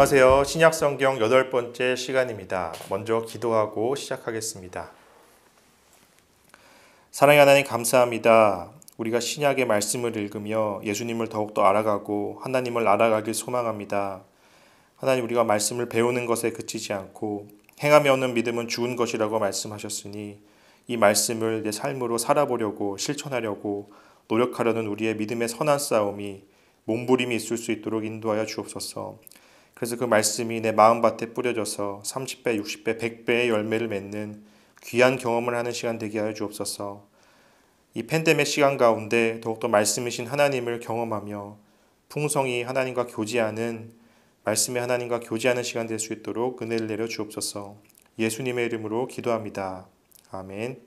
안녕하세요. 신약성경 8번째 시간입니다. 먼저 기도하고 시작하겠습니다. 사랑의 하나님 감사합니다. 우리가 신약의 말씀을 읽으며 예수님을 더욱더 알아가고 하나님을 알아가길 소망합니다. 하나님, 우리가 말씀을 배우는 것에 그치지 않고 행하며 얻는 믿음은 죽은 것이라고 말씀하셨으니 이 말씀을 내 삶으로 살아보려고 실천하려고 노력하려는 우리의 믿음의 선한 싸움이 몸부림이 있을 수 있도록 인도하여 주옵소서. 그래서 그 말씀이 내 마음밭에 뿌려져서 30배, 60배, 100배의 열매를 맺는 귀한 경험을 하는 시간 되게 하여 주옵소서. 이 팬데믹 시간 가운데 더욱더 말씀이신 하나님을 경험하며 풍성히 하나님과 교제하는, 말씀의 하나님과 교제하는 시간 될 수 있도록 은혜를 내려 주옵소서. 예수님의 이름으로 기도합니다. 아멘.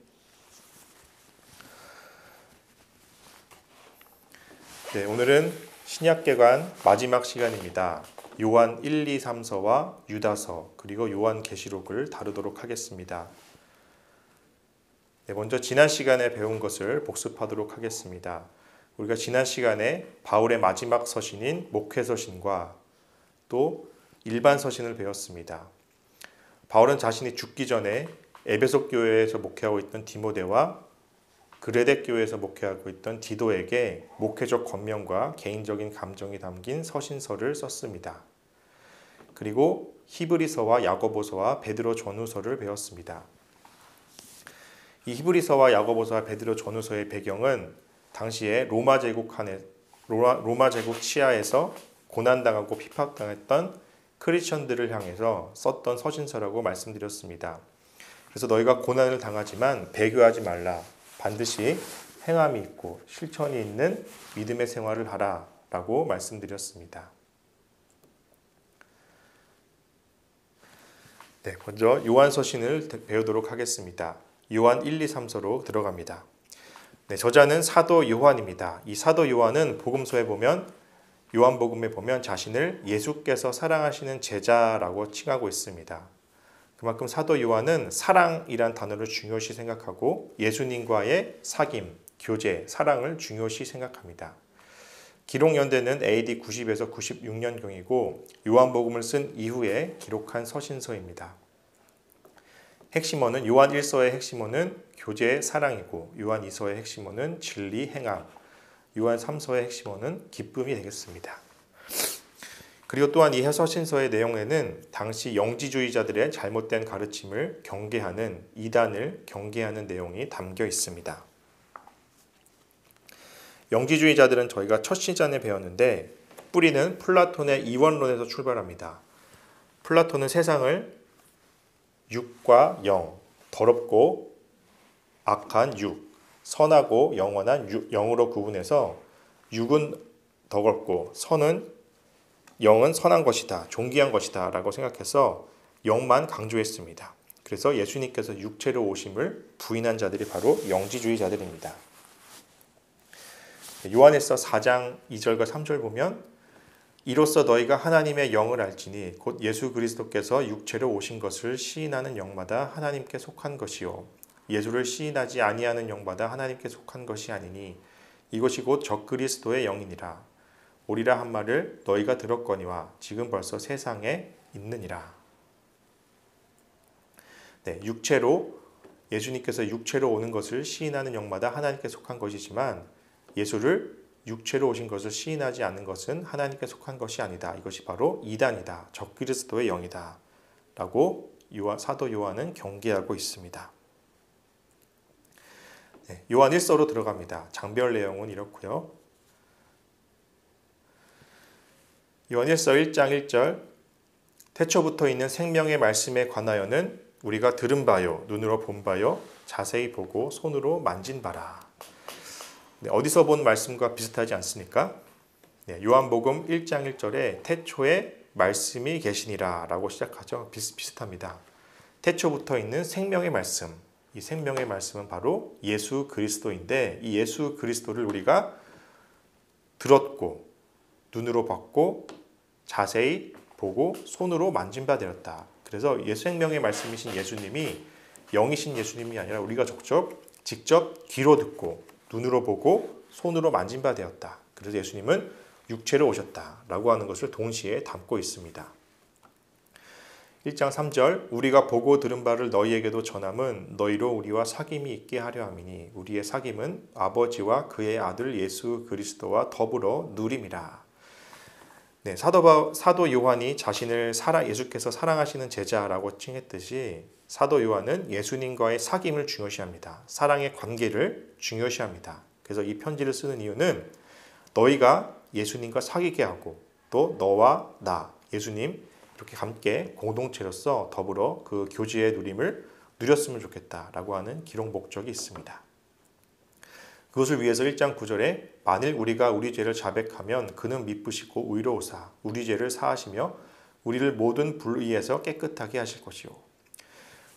네, 오늘은 신약개관 마지막 시간입니다. 요한 1, 2, 3서와 유다서 그리고 요한계시록을 다루도록 하겠습니다. 네, 먼저 지난 시간에 배운 것을 복습하도록 하겠습니다. 우리가 지난 시간에 바울의 마지막 서신인 목회서신과 또 일반 서신을 배웠습니다. 바울은 자신이 죽기 전에 에베소 교회에서 목회하고 있던 디모데와 그레데 교회에서 목회하고 있던 디도에게 목회적 권면과 개인적인 감정이 담긴 서신서를 썼습니다. 그리고 히브리서와 야고보서와 베드로 전후서를 배웠습니다. 이 히브리서와 야고보서와 베드로 전후서의 배경은 당시에 로마 제국 치하에서 고난당하고 핍박당했던 크리스천들을 향해서 썼던 서신서라고 말씀드렸습니다. 그래서 너희가 고난을 당하지만 배교하지 말라. 반드시 행함이 있고 실천이 있는 믿음의 생활을 하라 라고 말씀드렸습니다. 네, 먼저 요한서신을 배우도록 하겠습니다. 요한 1, 2, 3서로 들어갑니다. 네, 저자는 사도 요한입니다. 이 사도 요한은 복음서에 보면, 요한복음에 보면 자신을 예수께서 사랑하시는 제자라고 칭하고 있습니다. 그만큼 사도 요한은 사랑이란 단어를 중요시 생각하고 예수님과의 사귐, 교제, 사랑을 중요시 생각합니다. 기록 연대는 AD 90에서 96년경이고 요한복음을 쓴 이후에 기록한 서신서입니다. 핵심어는 요한 1서의 핵심어는 교제, 사랑이고 요한 2서의 핵심어는 진리, 행함, 요한 3서의 핵심어는 기쁨이 되겠습니다. 그리고 또한 이 서신서의 내용에는 당시 영지주의자들의 잘못된 가르침을 경계하는, 이단을 경계하는 내용이 담겨 있습니다. 영지주의자들은 저희가 첫 시간에 배웠는데 뿌리는 플라톤의 이원론에서 출발합니다. 플라톤은 세상을 육과 영, 더럽고 악한 육, 선하고 영원한 영으로 구분해서 육은 더럽고 영은 선한 것이다, 존귀한 것이다 라고 생각해서 영만 강조했습니다. 그래서 예수님께서 육체로 오심을 부인한 자들이 바로 영지주의자들입니다. 요한일서 4장 2절과 3절 보면 이로써 너희가 하나님의 영을 알지니 곧 예수 그리스도께서 육체로 오신 것을 시인하는 영마다 하나님께 속한 것이요 예수를 시인하지 아니하는 영마다 하나님께 속한 것이 아니니 이것이 곧 적그리스도의 영이니라. 오리라 한 말을 너희가 들었거니와 지금 벌써 세상에 있느니라. 네, 예수님께서 육체로 오는 것을 시인하는 영마다 하나님께 속한 것이지만 예수를 육체로 오신 것을 시인하지 않는 것은 하나님께 속한 것이 아니다. 이것이 바로 이단이다. 적그리스도의 영이다. 라고 사도 요한은 경계하고 있습니다. 네, 요한 1서로 들어갑니다. 장별 내용은 이렇고요. 요한 1서 1장 1절 태초부터 있는 생명의 말씀에 관하여는 우리가 들은 바요, 눈으로 본 바요, 자세히 보고 손으로 만진 바라. 네, 어디서 본 말씀과 비슷하지 않습니까? 네, 요한복음 1장 1절에 태초에 말씀이 계시니라 라고 시작하죠. 비슷합니다. 태초부터 있는 생명의 말씀, 이 생명의 말씀은 바로 예수 그리스도인데 이 예수 그리스도를 우리가 들었고 눈으로 봤고 자세히 보고 손으로 만진 바 되었다. 그래서 생명의 말씀이신 예수님이 영이신 예수님이 아니라 우리가 직접 귀로 듣고 눈으로 보고 손으로 만진 바 되었다. 그래서 예수님은 육체로 오셨다라고 하는 것을 동시에 담고 있습니다. 1장 3절 우리가 보고 들은 바를 너희에게도 전함은 너희로 우리와 사귐이 있게 하려 함이니 우리의 사귐은 아버지와 그의 아들 예수 그리스도와 더불어 누림이라. 네, 사도 요한이 자신을 예수께서 사랑하시는 제자라고 칭했듯이 사도 요한은 예수님과의 사귐을 중요시합니다. 사랑의 관계를 중요시합니다. 그래서 이 편지를 쓰는 이유는 너희가 예수님과 사귀게 하고 또 너와 나, 예수님 이렇게 함께 공동체로서 더불어 그 교제의 누림을 누렸으면 좋겠다라고 하는 기록 목적이 있습니다. 그것을 위해서 1장 9절에 만일 우리가 우리 죄를 자백하면 그는 미쁘시고 의로우사 우리 죄를 사하시며 우리를 모든 불의에서 깨끗하게 하실 것이요.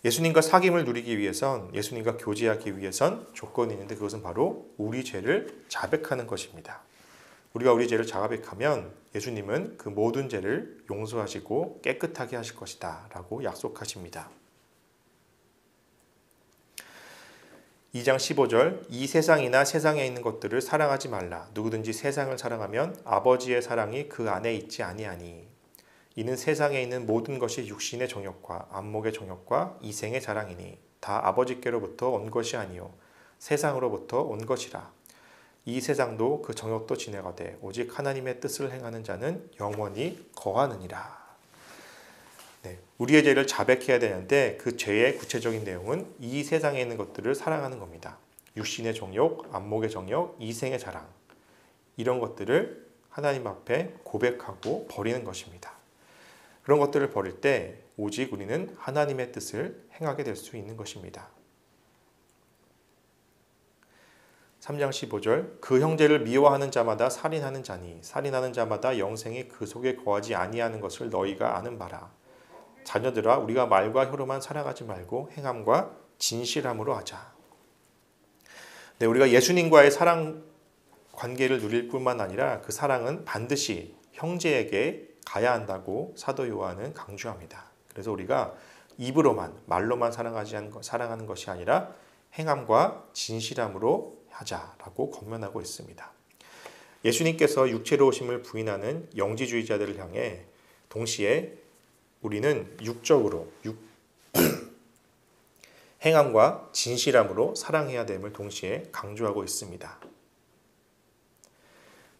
예수님과 사귐을 누리기 위해선 예수님과 교제하기 위해선 조건이 있는데 그것은 바로 우리 죄를 자백하는 것입니다. 우리가 우리 죄를 자백하면 예수님은 그 모든 죄를 용서하시고 깨끗하게 하실 것이다 라고 약속하십니다. 2장 15절 이 세상이나 세상에 있는 것들을 사랑하지 말라. 누구든지 세상을 사랑하면 아버지의 사랑이 그 안에 있지 아니하니 이는 세상에 있는 모든 것이 육신의 정욕과 안목의 정욕과 이생의 자랑이니 다 아버지께로부터 온 것이 아니요 세상으로부터 온 것이라. 이 세상도 그 정욕도 지나가되 오직 하나님의 뜻을 행하는 자는 영원히 거하느니라. 네, 우리의 죄를 자백해야 되는데 그 죄의 구체적인 내용은 이 세상에 있는 것들을 사랑하는 겁니다. 육신의 정욕, 안목의 정욕, 이생의 자랑 이런 것들을 하나님 앞에 고백하고 버리는 것입니다. 그런 것들을 버릴 때 오직 우리는 하나님의 뜻을 행하게 될 수 있는 것입니다. 3장 15절 그 형제를 미워하는 자마다 살인하는 자니 살인하는 자마다 영생이 그 속에 거하지 아니하는 것을 너희가 아는 바라. 자녀들아 우리가 말과 혀로만 사랑하지 말고 행함과 진실함으로 하자. 네, 우리가 예수님과의 사랑 관계를 누릴 뿐만 아니라 그 사랑은 반드시 형제에게 가야 한다고 사도 요한은 강조합니다. 그래서 우리가 입으로만 말로만 사랑하는 것이 아니라 행함과 진실함으로 하자라고 권면하고 있습니다. 예수님께서 육체로 오심을 부인하는 영지주의자들을 향해 동시에 우리는 육적으로 행함과 진실함으로 사랑해야 됨을 동시에 강조하고 있습니다.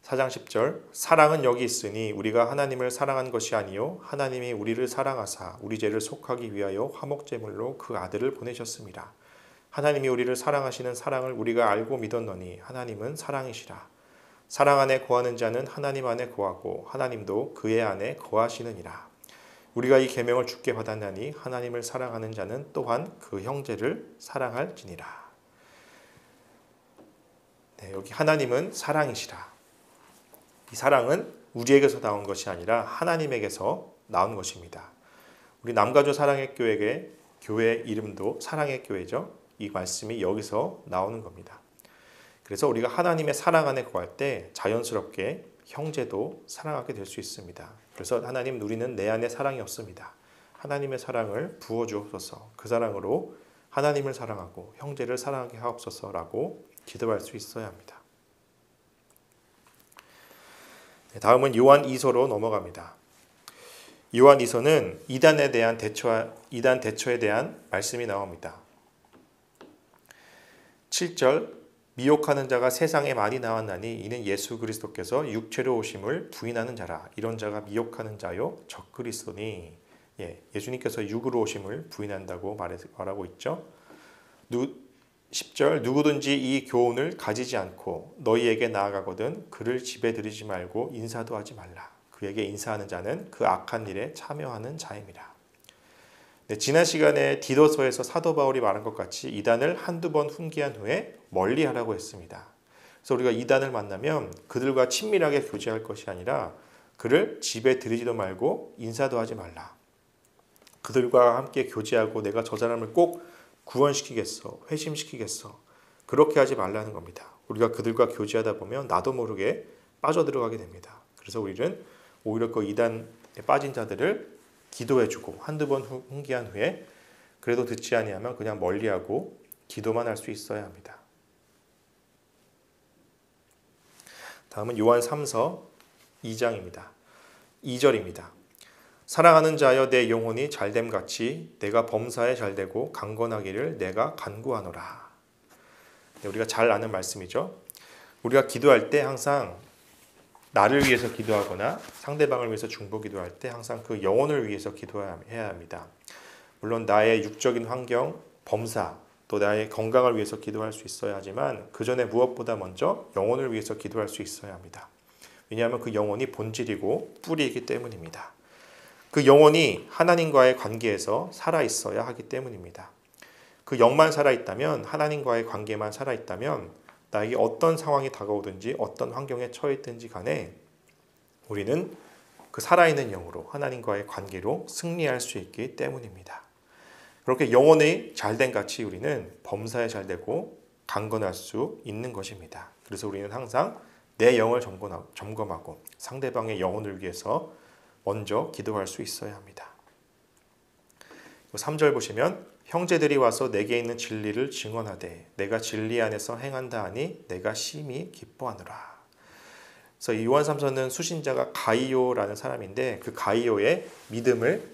4장 10절 사랑은 여기 있으니 우리가 하나님을 사랑한 것이 아니요 하나님이 우리를 사랑하사 우리 죄를 속하기 위하여 화목제물로 그 아들을 보내셨습니다. 하나님이 우리를 사랑하시는 사랑을 우리가 알고 믿었노니 하나님은 사랑이시라. 사랑 안에 거하는 자는 하나님 안에 거하고 하나님도 그의 안에 거하시느니라. 우리가 이 계명을 주께 받았나니 하나님을 사랑하는 자는 또한 그 형제를 사랑할지니라. 네, 여기 하나님은 사랑이시라. 이 사랑은 우리에게서 나온 것이 아니라 하나님에게서 나온 것입니다. 우리 남가주 사랑의 교회 이름도 사랑의 교회죠. 이 말씀이 여기서 나오는 겁니다. 그래서 우리가 하나님의 사랑 안에 거할 때 자연스럽게 형제도 사랑하게 될 수 있습니다. 그래서 하나님 우리는 내 안에 사랑이 없습니다. 하나님의 사랑을 부어주옵소서. 그 사랑으로 하나님을 사랑하고 형제를 사랑하게 하옵소서라고 기도할 수 있어야 합니다. 다음은 요한 2서로 넘어갑니다. 요한 2서는 이단 대처에 대한 말씀이 나옵니다. 7절 미혹하는 자가 세상에 많이 나왔나니 이는 예수 그리스도께서 육체로 오심을 부인하는 자라. 이런 자가 미혹하는 자요 적그리스도니. 예수님께서 육으로 오심을 부인한다고 말하고 있죠. 10절 누구든지 이 교훈을 가지지 않고 너희에게 나아가거든 그를 집에 들이지 말고 인사도 하지 말라. 그에게 인사하는 자는 그 악한 일에 참여하는 자임이라. 네, 지난 시간에 디도서에서 사도 바울이 말한 것 같이 이단을 한두 번 훈계한 후에 멀리하라고 했습니다. 그래서 우리가 이단을 만나면 그들과 친밀하게 교제할 것이 아니라 그를 집에 들이지도 말고 인사도 하지 말라. 그들과 함께 교제하고 내가 저 사람을 꼭 구원시키겠어, 회심시키겠어. 그렇게 하지 말라는 겁니다. 우리가 그들과 교제하다 보면 나도 모르게 빠져들어가게 됩니다. 그래서 우리는 오히려 그 이단에 빠진 자들을 기도해주고 한두 번 훈계한 후에 그래도 듣지 아니하면 그냥 멀리하고 기도만 할 수 있어야 합니다. 다음은 요한 3서 2장입니다. 2절입니다. 사랑하는 자여 내 영혼이 잘됨같이 내가 범사에 잘되고 강건하기를 내가 간구하노라. 네, 우리가 잘 아는 말씀이죠. 우리가 기도할 때 항상 나를 위해서 기도하거나 상대방을 위해서 중보기도할 때 항상 그 영혼을 위해서 기도해야 합니다. 물론 나의 육적인 환경, 범사, 또 나의 건강을 위해서 기도할 수 있어야 하지만 그 전에 무엇보다 먼저 영혼을 위해서 기도할 수 있어야 합니다. 왜냐하면 그 영혼이 본질이고 뿌리이기 때문입니다. 그 영혼이 하나님과의 관계에서 살아있어야 하기 때문입니다. 그 영만 살아있다면, 하나님과의 관계만 살아있다면 나에게 어떤 상황이 다가오든지 어떤 환경에 처해있든지 간에 우리는 그 살아있는 영으로 하나님과의 관계로 승리할 수 있기 때문입니다. 그렇게 영혼이 잘된 같이 우리는 범사에 잘되고 강건할 수 있는 것입니다. 그래서 우리는 항상 내 영을 점검하고 상대방의 영혼을 위해서 먼저 기도할 수 있어야 합니다. 3절 보시면 형제들이 와서 내게 있는 진리를 증언하되 내가 진리 안에서 행한다 하니 내가 심히 기뻐하노라. 그래서 이 요한 3서는 수신자가 가이오라는 사람인데 그 가이오의 믿음을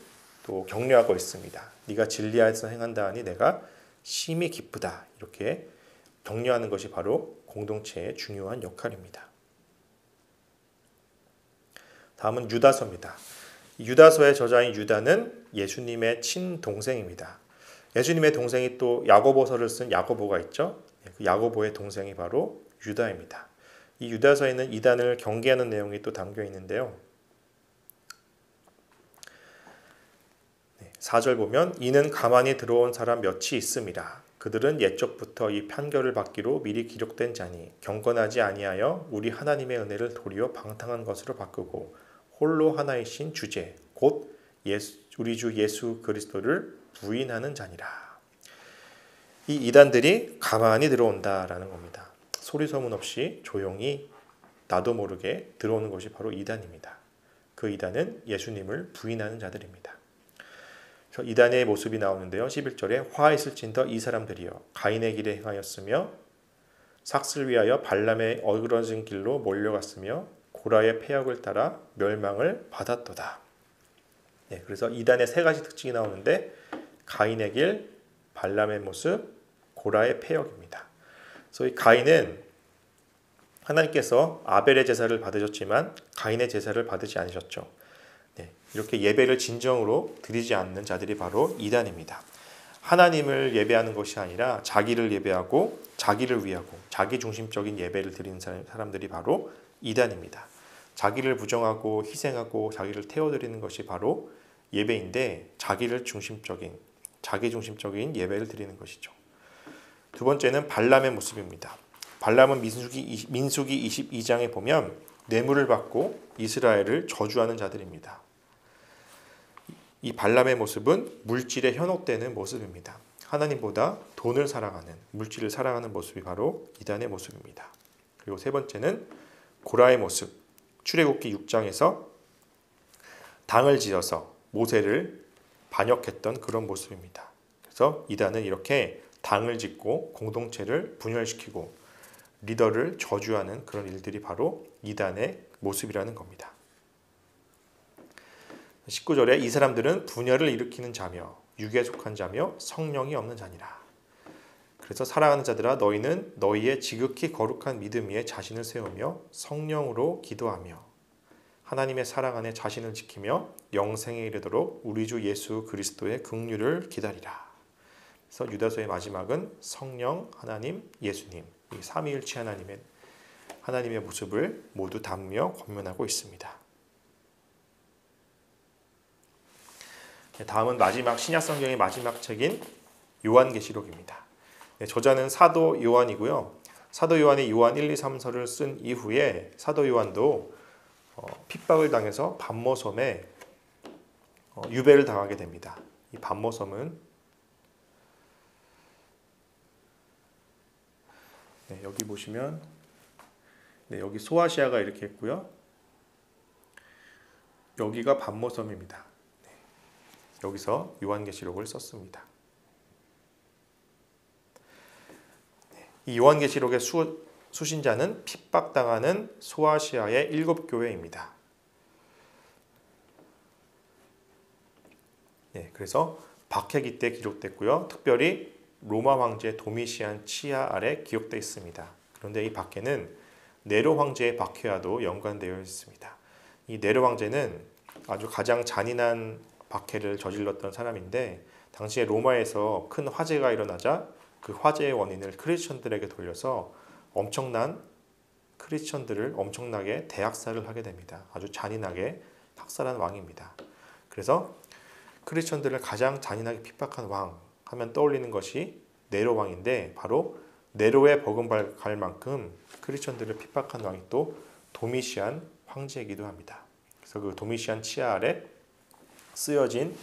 또 격려하고 있습니다. 네가 진리 안에서 행한다 하니 내가 심히 기쁘다. 이렇게 격려하는 것이 바로 공동체의 중요한 역할입니다. 다음은 유다서입니다. 유다서의 저자인 유다는 예수님의 친동생입니다. 예수님의 동생이 또 야고보서를 쓴 야고보가 있죠. 그 야고보의 동생이 바로 유다입니다. 이 유다서에는 이단을 경계하는 내용이 또 담겨 있는데요. 4절 보면 이는 가만히 들어온 사람 몇이 있음이라. 그들은 옛적부터 이 판결을 받기로 미리 기록된 자니 경건하지 아니하여 우리 하나님의 은혜를 도리어 방탕한 것으로 바꾸고 홀로 하나이신 주제 곧 우리 주 예수 그리스도를 부인하는 자니라. 이 이단들이 가만히 들어온다라는 겁니다. 소리 소문 없이 조용히 나도 모르게 들어오는 것이 바로 이단입니다. 그 이단은 예수님을 부인하는 자들입니다. 이단의 모습이 나오는데요. 11절에 화 있을진더 이 사람들이여 가인의 길에 행하였으며 삭슬 위하여 발람의 어그러진 길로 몰려갔으며 고라의 폐역을 따라 멸망을 받았도다. 네, 그래서 이단의 세 가지 특징이 나오는데 가인의 길, 발람의 모습, 고라의 폐역입니다. 그래서 이 가인은 하나님께서 아벨의 제사를 받으셨지만 가인의 제사를 받으지 않으셨죠. 네, 이렇게 예배를 진정으로 드리지 않는 자들이 바로 이단입니다. 하나님을 예배하는 것이 아니라 자기를 예배하고 자기를 위하고 자기 중심적인 예배를 드리는 사람들이 바로 이단입니다. 자기를 부정하고 희생하고 자기를 태워드리는 것이 바로 예배인데 자기 중심적인 예배를 드리는 것이죠. 두 번째는 발람의 모습입니다. 발람은 민수기 22장에 보면 뇌물을 받고 이스라엘을 저주하는 자들입니다. 이 발람의 모습은 물질에 현혹되는 모습입니다. 하나님보다 돈을 사랑하는, 물질을 사랑하는 모습이 바로 이단의 모습입니다. 그리고 세 번째는 고라의 모습. 출애굽기 6장에서 당을 지어서 모세를 반역했던 그런 모습입니다. 그래서 이단은 이렇게 당을 짓고 공동체를 분열시키고 리더를 저주하는 그런 일들이 바로 이단의 모습이라는 겁니다. 19절에 이 사람들은 분열을 일으키는 자며 육에 속한 자며 성령이 없는 자니라. 그래서 사랑하는 자들아 너희는 너희의 지극히 거룩한 믿음 위에 자신을 세우며 성령으로 기도하며 하나님의 사랑 안에 자신을 지키며 영생에 이르도록 우리 주 예수 그리스도의 긍휼을 기다리라. 그래서 유다서의 마지막은 성령, 하나님, 예수님 이 삼위일체 하나님의 모습을 모두 담으며 권면하고 있습니다. 다음은 신약성경의 마지막 책인 요한계시록입니다. 저자는 사도 요한이고요. 사도 요한이 요한 1, 2, 3서를 쓴 이후에 사도 요한도 핍박을 당해서 밤모섬에 유배를 당하게 됩니다. 이 밤모섬은 여기 보시면 여기 소아시아가 이렇게 있고요. 여기가 밤모섬입니다. 여기서 요한계시록을 썼습니다. 이 요한계시록의 수신자는 핍박당하는 소아시아의 7교회입니다. 그래서 박해기 때 기록됐고요. 특별히 로마 황제 도미시안 치하 아래 기록되어 있습니다. 그런데 이 박해는 네로 황제의 박해와도 연관되어 있습니다. 이 네로 황제는 아주 가장 잔인한 박해를 저질렀던 사람인데 당시에 로마에서 큰 화재가 일어나자 그 화재의 원인을 크리스천들에게 돌려서 엄청난 크리스천들을 엄청나게 대학살을 하게 됩니다. 아주 잔인하게 학살한 왕입니다. 그래서 크리스천들을 가장 잔인하게 핍박한 왕 하면 떠올리는 것이 네로 왕인데 바로 네로의 버금갈 만큼 크리스천들을 핍박한 왕이 또 도미시안 황제이기도 합니다. 그래서 그 도미시안 치하 아래 쓰여진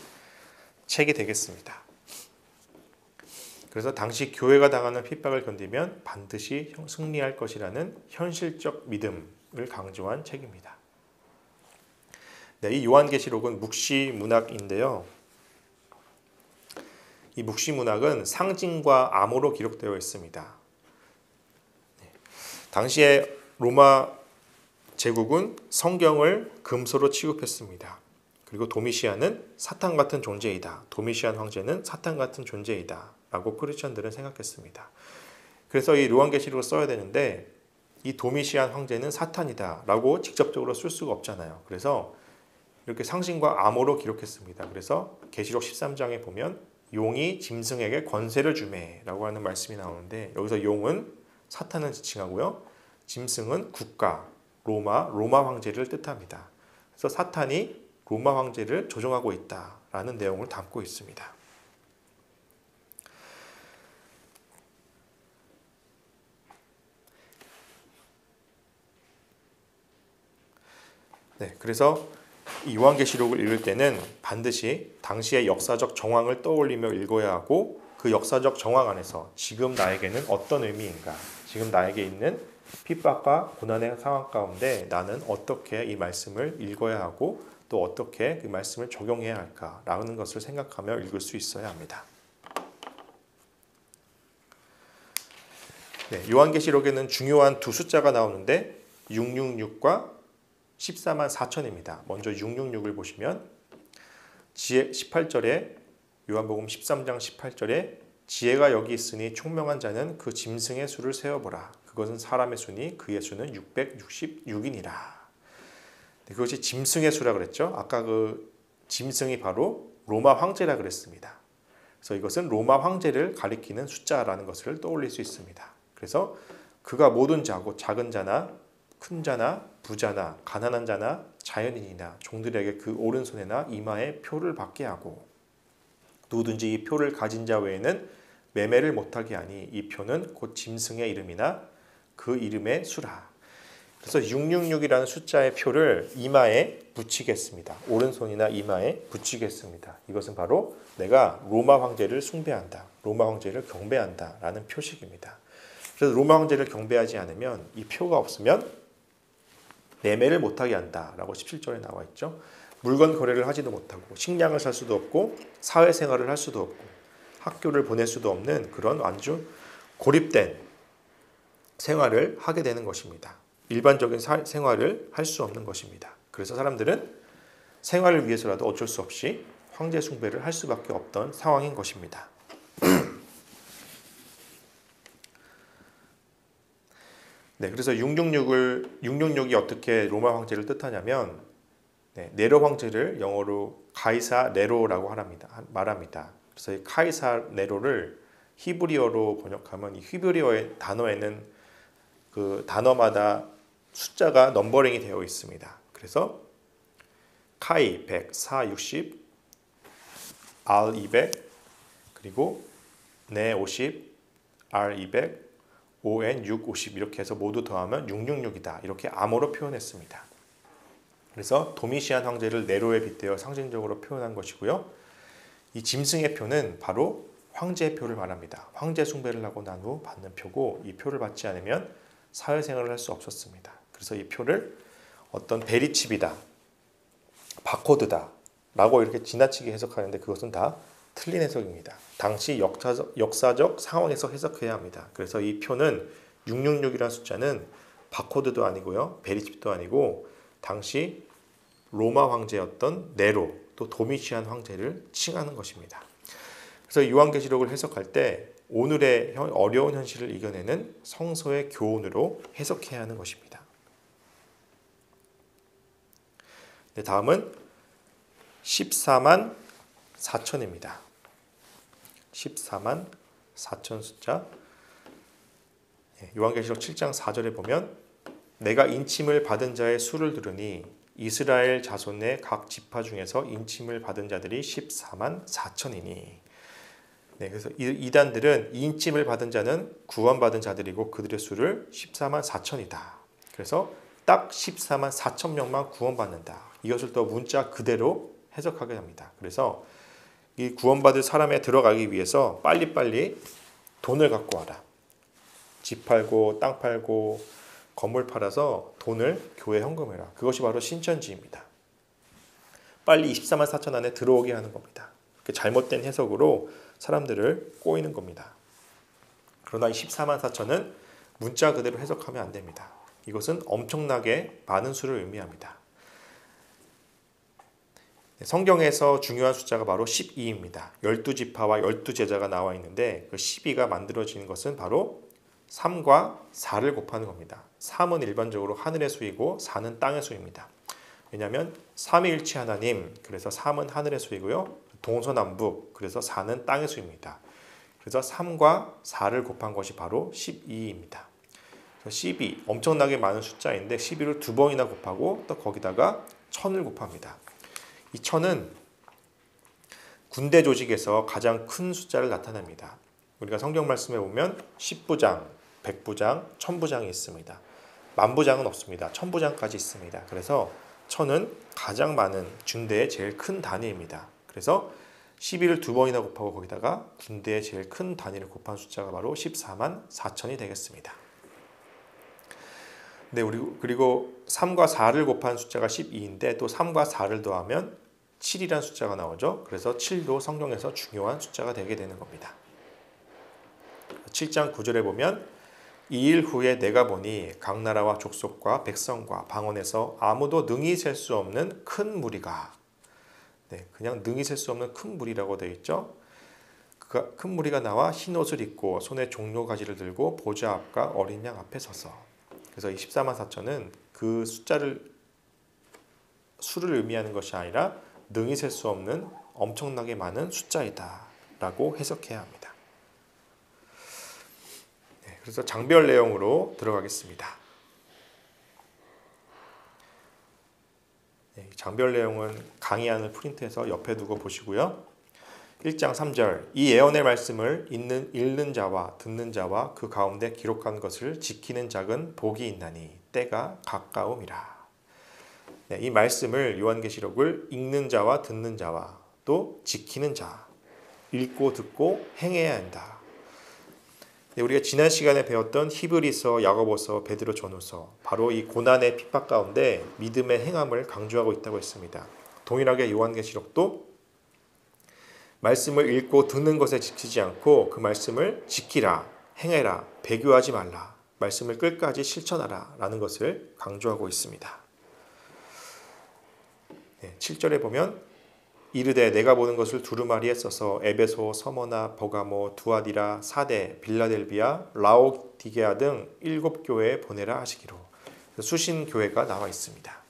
책이 되겠습니다. 그래서 당시 교회가 당하는 핍박을 견디면 반드시 승리할 것이라는 현실적 믿음을 강조한 책입니다. 이 요한계시록은 묵시문학인데요. 이 묵시문학은 상징과 암호로 기록되어 있습니다. 당시에 로마 제국은 성경을 금소로 취급했습니다. 그리고 도미시안은 사탄 같은 존재이다. 도미시안 황제는 사탄 같은 존재이다. 라고 크리스천들은 생각했습니다. 그래서 이 요한계시록을 써야 되는데 이 도미시안 황제는 사탄이다. 라고 직접적으로 쓸 수가 없잖아요. 그래서 이렇게 상징과 암호로 기록했습니다. 그래서 계시록 13장에 보면 용이 짐승에게 권세를 주매 라고 하는 말씀이 나오는데 여기서 용은 사탄을 지칭하고요. 짐승은 국가, 로마 황제를 뜻합니다. 그래서 사탄이 로마 황제를 조종하고 있다라는 내용을 담고 있습니다. 그래서 이 요한계시록을 읽을 때는 반드시 당시의 역사적 정황을 떠올리며 읽어야 하고 그 역사적 정황 안에서 지금 나에게는 어떤 의미인가, 지금 나에게 있는 핍박과 고난의 상황 가운데 나는 어떻게 이 말씀을 읽어야 하고 또 어떻게 그 말씀을 적용해야 할까라는 것을 생각하며 읽을 수 있어야 합니다. 요한계시록에는 중요한 두 숫자가 나오는데 666과 14만 4천입니다. 먼저 666을 보시면 18절에 요한복음 13장 18절에 지혜가 여기 있으니 총명한 자는 그 짐승의 수를 세어보라. 그것은 사람의 수니 그의 수는 666이니라. 그것이 짐승의 수라 그랬죠. 아까 그 짐승이 바로 로마 황제라 그랬습니다. 그래서 이것은 로마 황제를 가리키는 숫자라는 것을 떠올릴 수 있습니다. 그래서 그가 모든 자고 작은 자나 큰 자나 부자나 가난한 자나 자연인이나 종들에게 그 오른손에나 이마에 표를 받게 하고 누구든지 이 표를 가진 자 외에는 매매를 못하게 하니 이 표는 곧 짐승의 이름이나 그 이름의 수라. 그래서 666이라는 숫자의 표를 이마에 붙이겠습니다. 오른손이나 이마에 붙이겠습니다. 이것은 바로 내가 로마 황제를 숭배한다. 로마 황제를 경배한다 라는 표식입니다. 그래서 로마 황제를 경배하지 않으면 이 표가 없으면 매매를 못하게 한다라고 17절에 나와 있죠. 물건 거래를 하지도 못하고 식량을 살 수도 없고 사회생활을 할 수도 없고 학교를 보낼 수도 없는 그런 아주 고립된 생활을 하게 되는 것입니다. 일반적인 생활을 할 수 없는 것입니다. 그래서 사람들은 생활을 위해서라도 어쩔 수 없이 황제 숭배를 할 수밖에 없던 상황인 것입니다. 그래서 666이 어떻게 로마 황제를 뜻하냐면 네로 황제를 영어로 카이사 네로라고 말합니다. 그래서 이 카이사 네로를 히브리어로 번역하면 이 히브리어의 단어에는 그 단어마다 숫자가 넘버링이 되어 있습니다. 그래서 카이 100, 사 60, 알 200, 그리고 네 50, 알 200, ON 650 이렇게 해서 모두 더하면 666이다. 이렇게 암호로 표현했습니다. 그래서 도미시안 황제를 네로에 빗대어 상징적으로 표현한 것이고요. 이 짐승의 표는 바로 황제의 표를 말합니다. 황제 숭배를 하고 난 후 받는 표고 이 표를 받지 않으면 사회생활을 할 수 없었습니다. 그래서 이 표를 어떤 베리칩이다, 바코드다 라고 이렇게 지나치게 해석하는데 그것은 다 틀린 해석입니다. 당시 역사적 상황에서 해석해야 합니다. 그래서 이 표는 666이라는 숫자는 바코드도 아니고요. 베리칩도 아니고 당시 로마 황제였던 네로 또 도미시안 황제를 칭하는 것입니다. 그래서 요한계시록을 해석할 때 오늘의 어려운 현실을 이겨내는 성서의 교훈으로 해석해야 하는 것입니다. 네, 다음은 14만 4천입니다. 14만 4천 숫자. 요한계시록 7장 4절에 보면 내가 인침을 받은 자의 수를 들으니 이스라엘 자손의 각 지파 중에서 인침을 받은 자들이 14만 4천이니. 네, 그래서 이단들은 인침을 받은 자는 구원받은 자들이고 그들의 수를 14만 4천이다. 그래서 딱 14만 4천 명만 구원받는다. 이것을 또 문자 그대로 해석하게 합니다. 그래서 이 구원받을 사람에 들어가기 위해서 빨리빨리 돈을 갖고 와라. 집 팔고 땅 팔고 건물 팔아서 돈을 교회에 헌금해라. 그것이 바로 신천지입니다. 빨리 24만 4천 안에 들어오게 하는 겁니다. 잘못된 해석으로 사람들을 꼬이는 겁니다. 그러나 이 14만 4천은 문자 그대로 해석하면 안 됩니다. 이것은 엄청나게 많은 수를 의미합니다. 성경에서 중요한 숫자가 바로 12입니다. 12지파와 12제자가 나와 있는데 그 12가 만들어지는 것은 바로 3과 4를 곱하는 겁니다. 3은 일반적으로 하늘의 수이고 4는 땅의 수입니다. 왜냐하면 삼위일체 하나님, 그래서 3은 하늘의 수이고요. 동서남북, 그래서 4는 땅의 수입니다. 그래서 3과 4를 곱한 것이 바로 12입니다. 12, 엄청나게 많은 숫자인데 12를 두 번이나 곱하고 또 거기다가 1000을 곱합니다. 이 1000은 군대 조직에서 가장 큰 숫자를 나타냅니다. 우리가 성경 말씀에 보면 10부장, 100부장, 1000부장이 있습니다. 만부장은 없습니다. 1000부장까지 있습니다. 그래서 1000은 가장 많은 군대의 제일 큰 단위입니다. 그래서 12를 두 번이나 곱하고 거기다가 군대의 제일 큰 단위를 곱한 숫자가 바로 14만 4천이 되겠습니다. 네, 그리고 3과 4를 곱한 숫자가 12인데 또 3과 4를 더하면 7이라는 숫자가 나오죠. 그래서 7도 성경에서 중요한 숫자가 되게 되는 겁니다. 7장 9절에 보면 이 일 후에 내가 보니 각 나라와 족속과 백성과 방언에서 아무도 능히 셀 수 없는 큰 무리가, 네, 그냥 능히 셀 수 없는 큰 무리라고 되어 있죠. 그 큰 무리가 나와 흰 옷을 입고 손에 종려 가지를 들고 보좌 앞과 어린 양 앞에 서서. 그래서 이 14만 4천은 그 수를 의미하는 것이 아니라 능히 셀 수 없는 엄청나게 많은 숫자이다 라고 해석해야 합니다. 네, 그래서 장별 내용으로 들어가겠습니다. 네, 장별 내용은 강의안을 프린트해서 옆에 두고 보시고요. 1장 3절 이 예언의 말씀을 읽는 자와 듣는 자와 그 가운데 기록한 것을 지키는 자는 복이 있나니 때가 가까움이라. 네, 이 말씀을 요한계시록을 읽는 자와 듣는 자와 또 지키는 자, 읽고 듣고 행해야 한다. 네, 우리가 지난 시간에 배웠던 히브리서, 야고보서, 베드로 전후서, 바로 이 고난의 핍박 가운데 믿음의 행함을 강조하고 있다고 했습니다. 동일하게 요한계시록도 말씀을 읽고 듣는 것에 지치지 않고 그 말씀을 지키라, 행해라, 배교하지 말라, 말씀을 끝까지 실천하라 라는 것을 강조하고 있습니다. 7절에 보면 이르되 내가 보는 것을 두루마리에 써서 에베소, 서머나, 버가모, 두아디라, 사데, 빌라델비아, 라오디게아 등 7교회에 보내라 하시기로. 수신 교회가 나와 있습니다.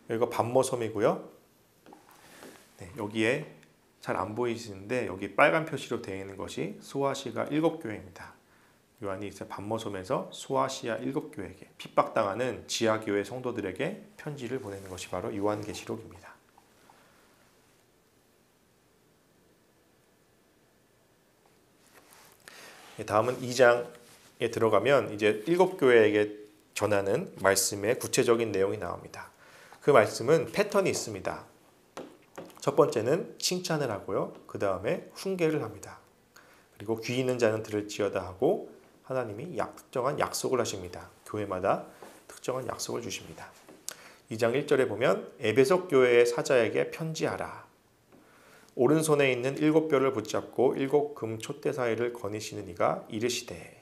여기가 반모섬이고요. 네, 여기에 잘 안 보이시는데 여기 빨간 표시로 되어 있는 것이 소아시아 7교회입니다. 요한이 이제 반모섬에서 소아시아 7교회에게 핍박당하는 지하교회 성도들에게 편지를 보내는 것이 바로 요한계시록입니다. 다음은 2장에 들어가면 이제 7교회에게 전하는 말씀의 구체적인 내용이 나옵니다. 그 말씀은 패턴이 있습니다. 첫 번째는 칭찬을 하고요. 그 다음에 훈계를 합니다. 그리고 귀 있는 자는 들을지어다 하고 하나님이 특정한 약속을 하십니다. 교회마다 특정한 약속을 주십니다. 2장 1절에 보면 에베소 교회의 사자에게 편지하라. 오른손에 있는 7뼈를 붙잡고 7금 촛대 사이를 거니시는 이가 이르시되.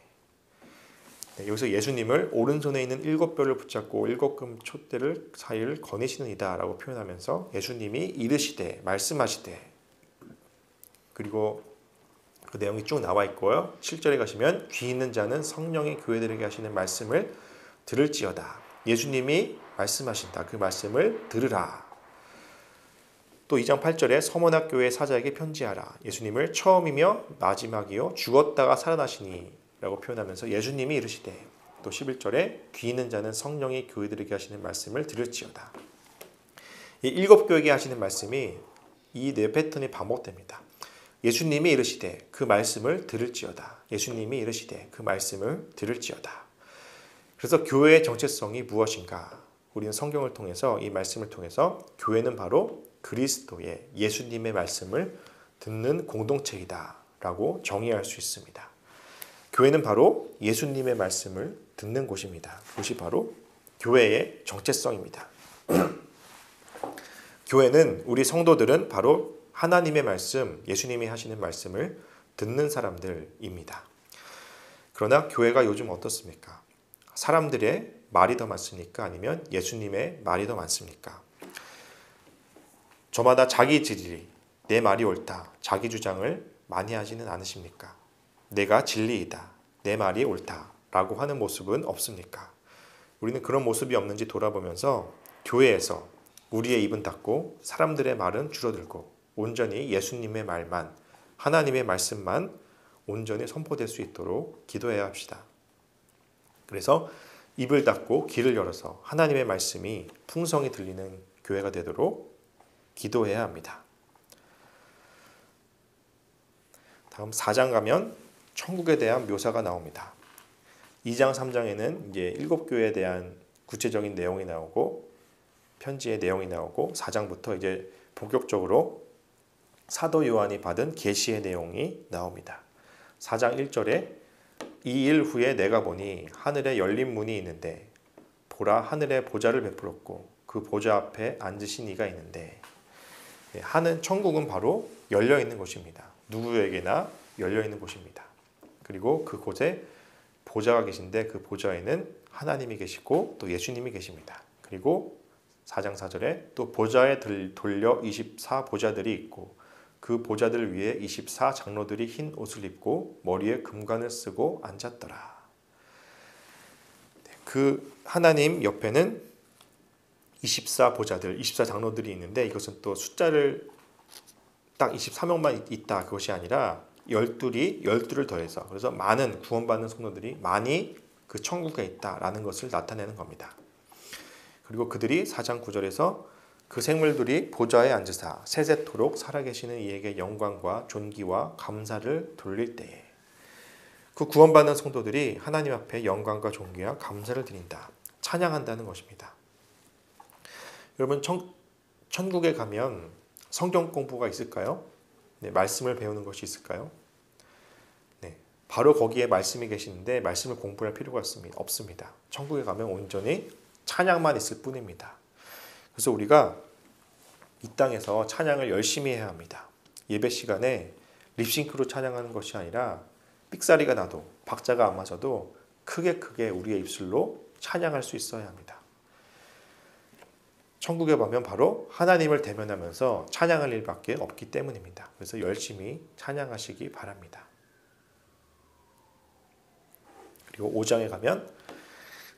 네, 여기서 예수님을 오른손에 있는 7뼈를 붙잡고 7금 촛대를 사이를 거니시느니라 라고 표현하면서 예수님이 이르시되 말씀하시되, 그리고 그 내용이 쭉 나와 있고요. 7절에 가시면 귀 있는 자는 성령이 교회들에게 하시는 말씀을 들을지어다. 예수님이 말씀하신다. 그 말씀을 들으라. 또 2장 8절에 서머나 교회 사자에게 편지하라. 예수님을 처음이며 마지막이요 죽었다가 살아나시니 라고 표현하면서 예수님이 이르시되, 또 11절에 귀 있는 자는 성령이 교회들에게 하시는 말씀을 들을지어다. 이 7교회에게 하시는 말씀이 이 네 패턴이 반복됩니다. 예수님이 이르시되 그 말씀을 들을지어다. 예수님이 이르시되 그 말씀을 들을지어다. 그래서 교회의 정체성이 무엇인가? 우리는 성경을 통해서, 이 말씀을 통해서 교회는 바로 그리스도의 예수님의 말씀을 듣는 공동체이다 라고 정의할 수 있습니다. 교회는 바로 예수님의 말씀을 듣는 곳입니다. 그것이 바로 교회의 정체성입니다. 교회는, 우리 성도들은 바로 하나님의 말씀, 예수님이 하시는 말씀을 듣는 사람들입니다. 그러나 교회가 요즘 어떻습니까? 사람들의 말이 더 많습니까? 아니면 예수님의 말이 더 많습니까? 저마다 자기 진리, 내 말이 옳다, 자기 주장을 많이 하지는 않으십니까? 내가 진리이다, 내 말이 옳다 라고 하는 모습은 없습니까? 우리는 그런 모습이 없는지 돌아보면서 교회에서 우리의 입은 닫고 사람들의 말은 줄어들고 온전히 예수님의 말만, 하나님의 말씀만 온전히 선포될 수 있도록 기도해야 합시다. 그래서 입을 닫고 귀를 열어서 하나님의 말씀이 풍성히 들리는 교회가 되도록 기도해야 합니다. 다음 4장 가면 천국에 대한 묘사가 나옵니다. 2장, 3장에는 이제 7교회에 대한 구체적인 내용이 나오고 편지의 내용이 나오고 4장부터 이제 본격적으로 사도 요한이 받은 계시의 내용이 나옵니다. 4장 1절에 이 일 후에 내가 보니 하늘에 열린 문이 있는데 보라 하늘에 보좌를 베풀었고 그 보좌 앞에 앉으신 이가 있는데, 하는 천국은 바로 열려 있는 곳입니다. 누구에게나 열려 있는 곳입니다. 그리고 그곳에 보좌가 계신데 그 보좌에는 하나님이 계시고 또 예수님이 계십니다. 그리고 4장 4절에 또 보좌에 돌려 24 보좌들이 있고 그 보좌들 위에 24 장로들이 흰 옷을 입고 머리에 금관을 쓰고 앉았더라. 그 하나님 옆에는 24 보좌들, 24 장로들이 있는데, 이것은 또 숫자를 딱 24명만 있다 그것이 아니라 12를 더해서, 그래서 많은 구원받는 성도들이 많이 그 천국에 있다라는 것을 나타내는 겁니다. 그리고 그들이 4장 9절에서 그 생물들이 보좌에 앉으사 세세토록 살아계시는 이에게 영광과 존귀와 감사를 돌릴 때에, 그 구원받는 성도들이 하나님 앞에 영광과 존귀와 감사를 드린다, 찬양한다는 것입니다. 여러분, 천국에 가면 성경 공부가 있을까요? 네, 말씀을 배우는 것이 있을까요? 네, 바로 거기에 말씀이 계시는데 말씀을 공부할 필요가 없습니다. 천국에 가면 온전히 찬양만 있을 뿐입니다. 그래서 우리가 이 땅에서 찬양을 열심히 해야 합니다. 예배 시간에 립싱크로 찬양하는 것이 아니라 삑사리가 나도, 박자가 안 맞아도 크게 우리의 입술로 찬양할 수 있어야 합니다. 천국에 가면 바로 하나님을 대면하면서 찬양할 일밖에 없기 때문입니다. 그래서 열심히 찬양하시기 바랍니다. 그리고 5장에 가면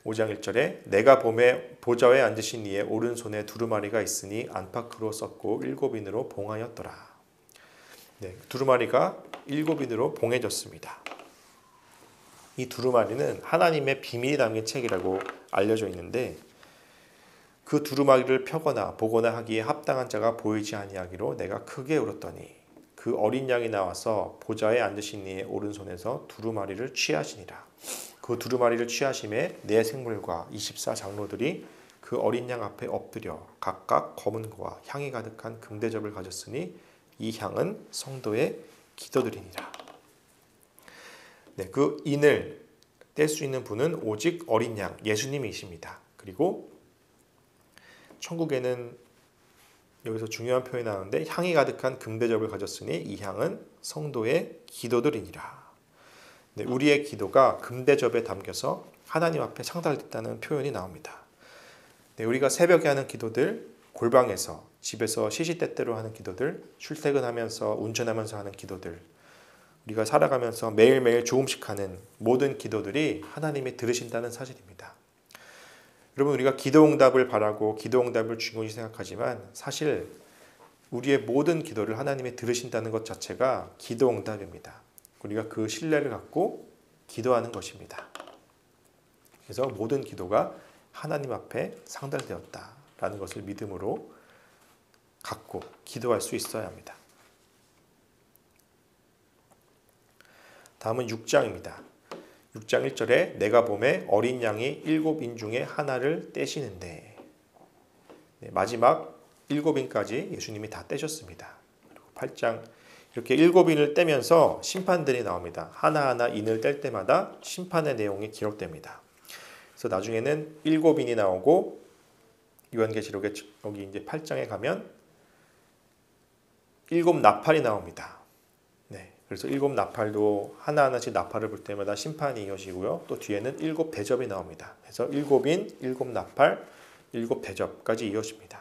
5장 1절에 내가 봄에 보좌에 앉으신 이의 오른손에 두루마리가 있으니 안팎으로 썼고 7인으로 봉하였더라. 네, 두루마리가 7인으로 봉해졌습니다. 이 두루마리는 하나님의 비밀이 담긴 책이라고 알려져 있는데, 그 두루마리를 펴거나 보거나 하기에 합당한 자가 보이지 아니하기로 내가 크게 울었더니 그 어린 양이 나와서 보좌에 앉으신 이의 오른손에서 두루마리를 취하시니라. 그 두루마리를 취하심에 네 생물과 24 장로들이 그 어린 양 앞에 엎드려 각각 검은 거와 향이 가득한 금대접을 가졌으니 이 향은 성도의 기도들이니라. 네, 그 인을 뗄 수 있는 분은 오직 어린 양 예수님이십니다. 그리고 천국에는 여기서 중요한 표현이 나오는데 향이 가득한 금대접을 가졌으니 이 향은 성도의 기도들이니라. 네, 우리의 기도가 금대접에 담겨서 하나님 앞에 상달됐다는 표현이 나옵니다. 네, 우리가 새벽에 하는 기도들, 골방에서, 집에서 시시때때로 하는 기도들, 출퇴근하면서 운전하면서 하는 기도들, 우리가 살아가면서 매일매일 조금씩 하는 모든 기도들이 하나님이 들으신다는 사실입니다. 여러분, 우리가 기도응답을 바라고 기도응답을 중요시 생각하지만 사실 우리의 모든 기도를 하나님이 들으신다는 것 자체가 기도응답입니다. 우리가 그 신뢰를 갖고 기도하는 것입니다. 그래서 모든 기도가 하나님 앞에 상달되었다라는 것을 믿음으로 갖고 기도할 수 있어야 합니다. 다음은 6장입니다. 6장 1절에 내가 보매 어린 양이 7인 중에 하나를 떼시는데, 네, 마지막 7인까지 예수님이 다 떼셨습니다. 그리고 8장 이렇게 7인을 떼면서 심판들이 나옵니다. 하나하나 인을 뗄 때마다 심판의 내용이 기록됩니다. 그래서 나중에는 7인이 나오고 요한계시록에 여기 이제 8장에 가면 7나팔이 나옵니다. 네, 그래서 7나팔도 하나하나씩 나팔을 불 때마다 심판이 이어지고요. 또 뒤에는 7대접이 나옵니다. 그래서 7인, 7나팔, 7대접까지 이어집니다.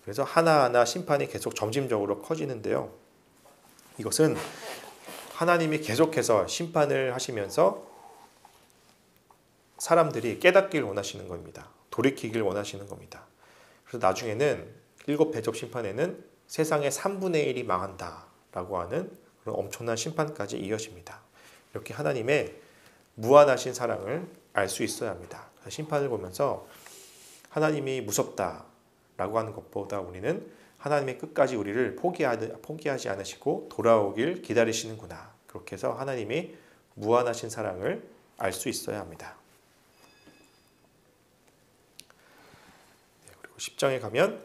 그래서 하나하나 심판이 계속 점진적으로 커지는데요. 이것은 하나님이 계속해서 심판을 하시면서 사람들이 깨닫기를 원하시는 겁니다. 돌이키기를 원하시는 겁니다. 그래서 나중에는 7대접 심판에는 세상의 3분의 1이 망한다라고 하는 그런 엄청난 심판까지 이어집니다. 이렇게 하나님의 무한하신 사랑을 알 수 있어야 합니다. 심판을 보면서 하나님이 무섭다라고 하는 것보다 우리는 하나님의 끝까지 우리를 포기하지 않으시고 돌아오길 기다리시는구나. 그렇게 해서 하나님이 무한하신 사랑을 알 수 있어야 합니다. 10장에 가면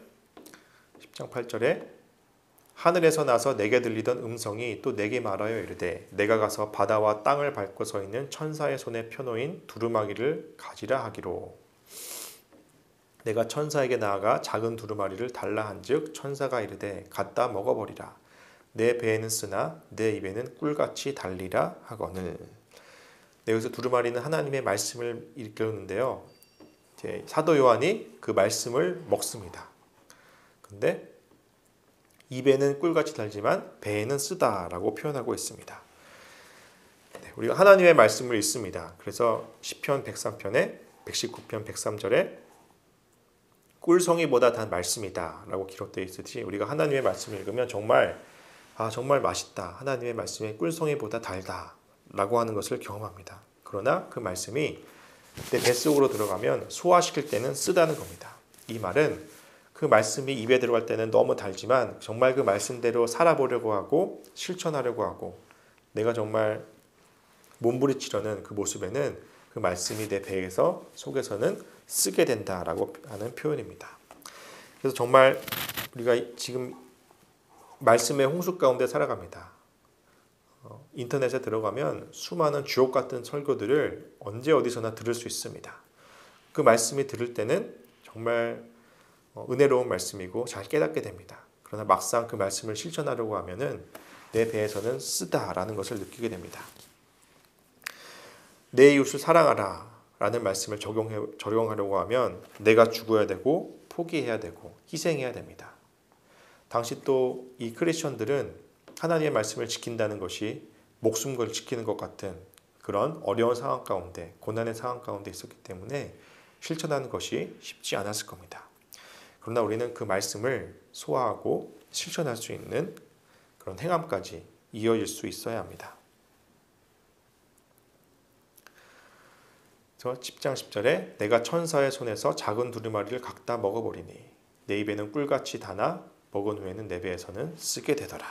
10장 8절에 하늘에서 나서 내게 들리던 음성이 또 내게 말하여 이르되 내가 가서 바다와 땅을 밟고 서 있는 천사의 손에 펴놓인 두루마기를 가지라 하기로. 내가 천사에게 나아가 작은 두루마리를 달라 한즉 천사가 이르되 갖다 먹어버리라. 내 배에는 쓰나 내 입에는 꿀같이 달리라 하거늘. 네, 여기서 두루마리는 하나님의 말씀을 일깨우는데요. 사도 요한이 그 말씀을 먹습니다. 근데 입에는 꿀같이 달지만 배에는 쓰다라고 표현하고 있습니다. 네, 우리가 하나님의 말씀을 읽습니다. 그래서 시편 103편에 119편 103절에 꿀송이보다 단 말씀이다 라고 기록되어 있듯이 우리가 하나님의 말씀을 읽으면 정말 맛있다. 하나님의 말씀이 꿀송이보다 달다 라고 하는 것을 경험합니다. 그러나 그 말씀이 내 뱃속으로 들어가면 소화시킬 때는 쓰다는 겁니다. 이 말은 그 말씀이 입에 들어갈 때는 너무 달지만 정말 그 말씀대로 살아보려고 하고 실천하려고 하고 내가 정말 몸부리치려는 그 모습에는 그 말씀이 내 배에서 속에서는 쓰게 된다라고 하는 표현입니다. 그래서 정말 우리가 지금 말씀의 홍수 가운데 살아갑니다. 인터넷에 들어가면 수많은 주옥 같은 설교들을 언제 어디서나 들을 수 있습니다. 그 말씀이 들을 때는 정말 은혜로운 말씀이고 잘 깨닫게 됩니다. 그러나 막상 그 말씀을 실천하려고 하면은 내 배에서는 쓰다라는 것을 느끼게 됩니다. 내 이웃을 사랑하라 라는 말씀을 적용하려고 하면 내가 죽어야 되고 포기해야 되고 희생해야 됩니다. 당시 또 이 크리스천들은 하나님의 말씀을 지킨다는 것이 목숨을 지키는 것 같은 그런 어려운 상황 가운데 고난의 상황 가운데 있었기 때문에 실천하는 것이 쉽지 않았을 겁니다. 그러나 우리는 그 말씀을 소화하고 실천할 수 있는 그런 행함까지 이어질 수 있어야 합니다. 10장 10절에 내가 천사의 손에서 작은 두루마리를 각다 먹어버리니 내 입에는 꿀같이 다나 먹은 후에는 내 배에서는 쓰게 되더라.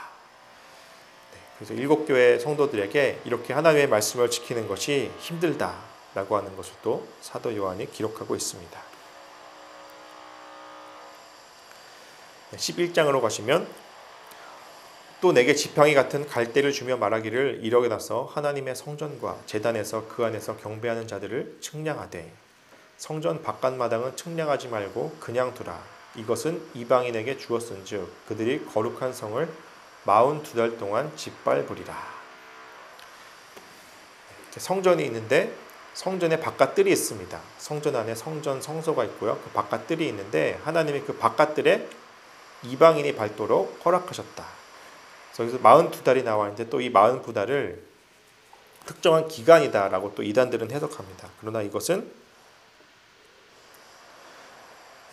네, 그래서 7교회 성도들에게 이렇게 하나님의 말씀을 지키는 것이 힘들다라고 하는 것을 또 사도 요한이 기록하고 있습니다. 11장으로 가시면 또 내게 지팡이 같은 갈대를 주며 말하기를 이러게 나서 하나님의 성전과 제단에서 그 안에서 경배하는 자들을 측량하되 성전 바깥마당은 측량하지 말고 그냥 두라. 이것은 이방인에게 주었은즉 그들이 거룩한 성을 42달 동안 짓밟으리라. 성전이 있는데 성전에 바깥뜰이 있습니다. 성전 안에 성전 성소가 있고요. 그 바깥뜰이 있는데 하나님이 그 바깥뜰에 이방인이 밟도록 허락하셨다. 그래서 여기서 42달이 나와 있는데 또 이 42달을 특정한 기간이다라고 또 이단들은 해석합니다. 그러나 이것은